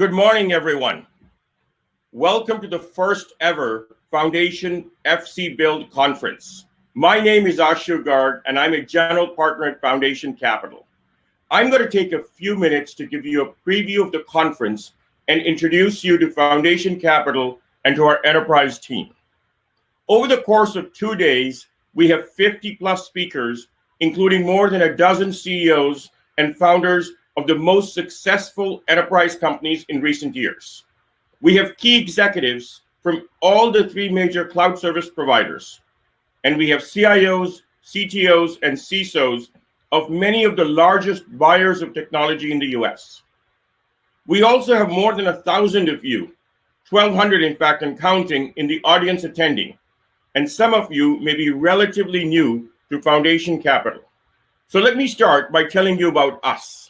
Good morning, everyone. Welcome to the first ever Foundation FC Build Conference. My name is Ashu Garg, and I'm a general partner at Foundation Capital. I'm going to take a few minutes to give you a preview of the conference and introduce you to Foundation Capital and to our enterprise team. Over the course of 2 days, we have 50 plus speakers, including more than a dozen CEOs and founders of the most successful enterprise companies in recent years. We have key executives from all the 3 major cloud service providers, and we have CIOs, CTOs, and CISOs of many of the largest buyers of technology in the US. We also have more than 1,000 of you, 1,200 in fact and counting, in the audience attending, and some of you may be relatively new to Foundation Capital. So let me start by telling you about us.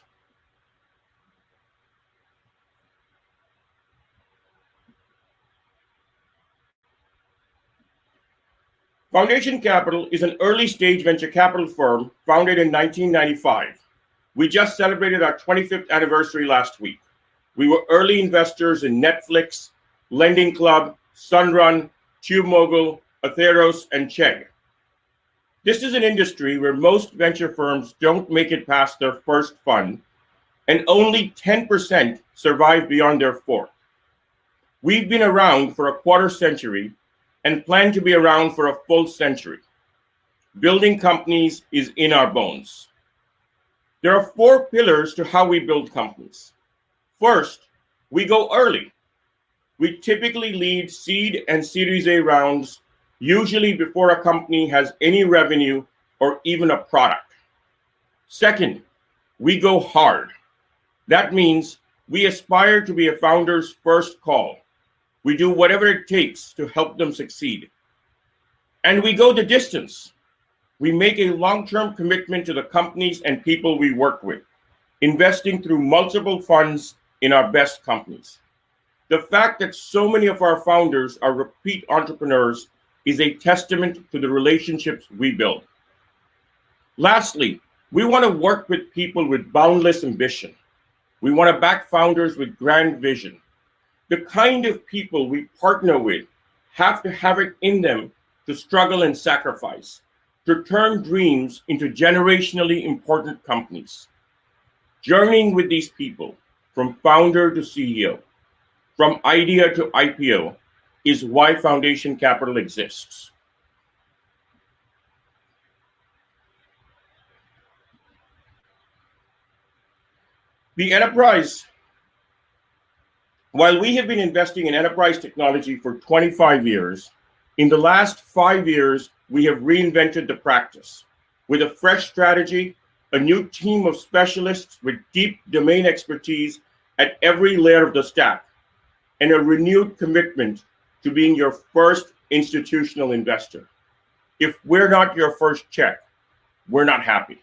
Foundation Capital is an early-stage venture capital firm founded in 1995. We just celebrated our 25th anniversary last week. We were early investors in Netflix, Lending Club, Sunrun, TubeMogul, Atheros, and Chegg. This is an industry where most venture firms don't make it past their first fund, and only 10% survive beyond their fourth. We've been around for a quarter century and plan to be around for a full century. Building companies is in our bones. There are 4 pillars to how we build companies. First, we go early. We typically lead seed and Series A rounds, usually before a company has any revenue or even a product. Second, we go hard. That means we aspire to be a founder's first call. We do whatever it takes to help them succeed. And we go the distance. We make a long-term commitment to the companies and people we work with, investing through multiple funds in our best companies. The fact that so many of our founders are repeat entrepreneurs is a testament to the relationships we build. Lastly, we want to work with people with boundless ambition. We want to back founders with grand vision. The kind of people we partner with have to have it in them to struggle and sacrifice, to turn dreams into generationally important companies. Journeying with these people, from founder to CEO, from idea to IPO, is why Foundation Capital exists. The enterprise. While we have been investing in enterprise technology for 25 years, in the last 5 years, we have reinvented the practice with a fresh strategy, a new team of specialists with deep domain expertise at every layer of the stack, and a renewed commitment to being your first institutional investor. If we're not your first check, we're not happy.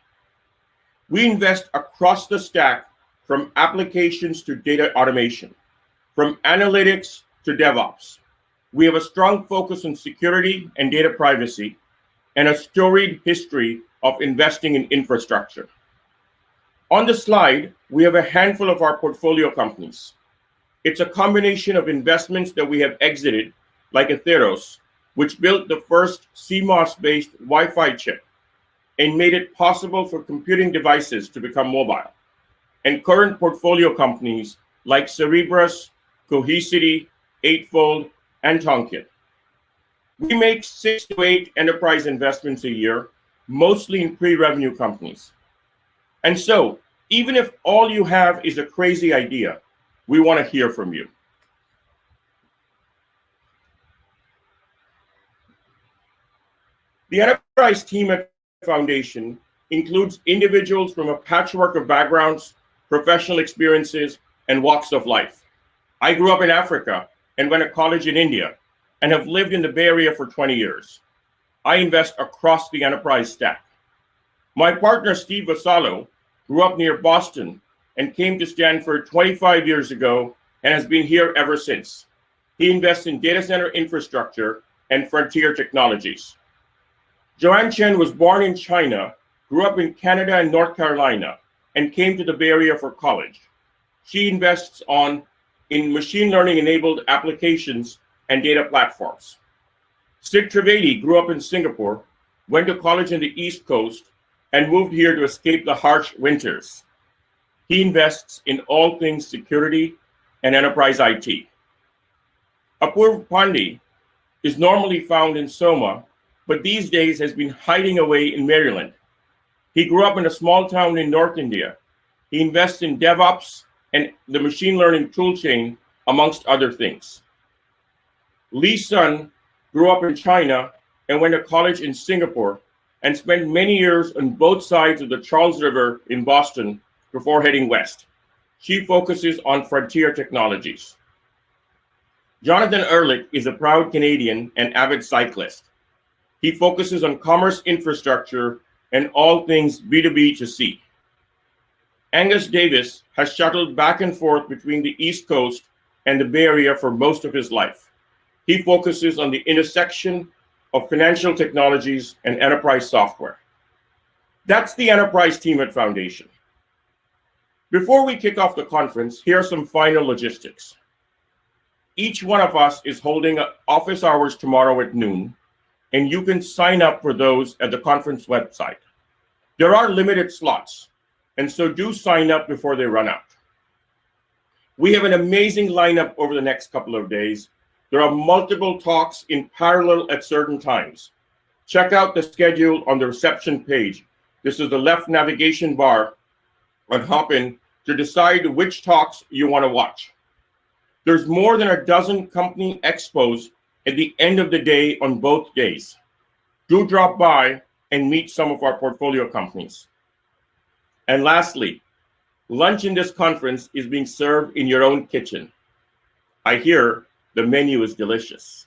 We invest across the stack, from applications to data automation, from analytics to DevOps. We have a strong focus on security and data privacy, and a storied history of investing in infrastructure. On the slide, we have a handful of our portfolio companies. It's a combination of investments that we have exited, like Atheros, which built the first CMOS-based Wi-Fi chip and made it possible for computing devices to become mobile, and current portfolio companies like Cerebras, Cohesity, Eightfold, and Tonkean. We make 6 to 8 enterprise investments a year, mostly in pre-revenue companies. And so, even if all you have is a crazy idea, we want to hear from you. The enterprise team at Foundation includes individuals from a patchwork of backgrounds, professional experiences, and walks of life. I grew up in Africa and went to college in India and have lived in the Bay Area for 20 years. I invest across the enterprise stack. My partner, Steve Vassallo, grew up near Boston and came to Stanford 25 years ago and has been here ever since. He invests in data center infrastructure and frontier technologies. Joanne Chen was born in China, grew up in Canada and North Carolina, and came to the Bay Area for college. She invests on in machine learning enabled applications and data platforms. Sid Trivedi grew up in Singapore, went to college in the East Coast, and moved here to escape the harsh winters. He invests in all things security and enterprise IT. Apoorv Pandey is normally found in Soma, but these days has been hiding away in Maryland. He grew up in a small town in North India. He invests in DevOps and the machine learning toolchain, amongst other things. Lee Sun grew up in China and went to college in Singapore and spent many years on both sides of the Charles River in Boston before heading west. She focuses on frontier technologies. Jonathan Ehrlich is a proud Canadian and avid cyclist. He focuses on commerce infrastructure and all things B2B to C. Angus Davis has shuttled back and forth between the East Coast and the Bay Area for most of his life. He focuses on the intersection of financial technologies and enterprise software. That's the enterprise team at Foundation. Before we kick off the conference, here are some final logistics. Each one of us is holding office hours tomorrow at noon, and you can sign up for those at the conference website. There are limited slots, and so do sign up before they run out. We have an amazing lineup over the next couple of days. There are multiple talks in parallel at certain times. Check out the schedule on the reception page. This is the left navigation bar on Hopin to decide which talks you want to watch. There's more than a dozen company expos at the end of the day on both days. Do drop by and meet some of our portfolio companies. And lastly, lunch in this conference is being served in your own kitchen. I hear the menu is delicious.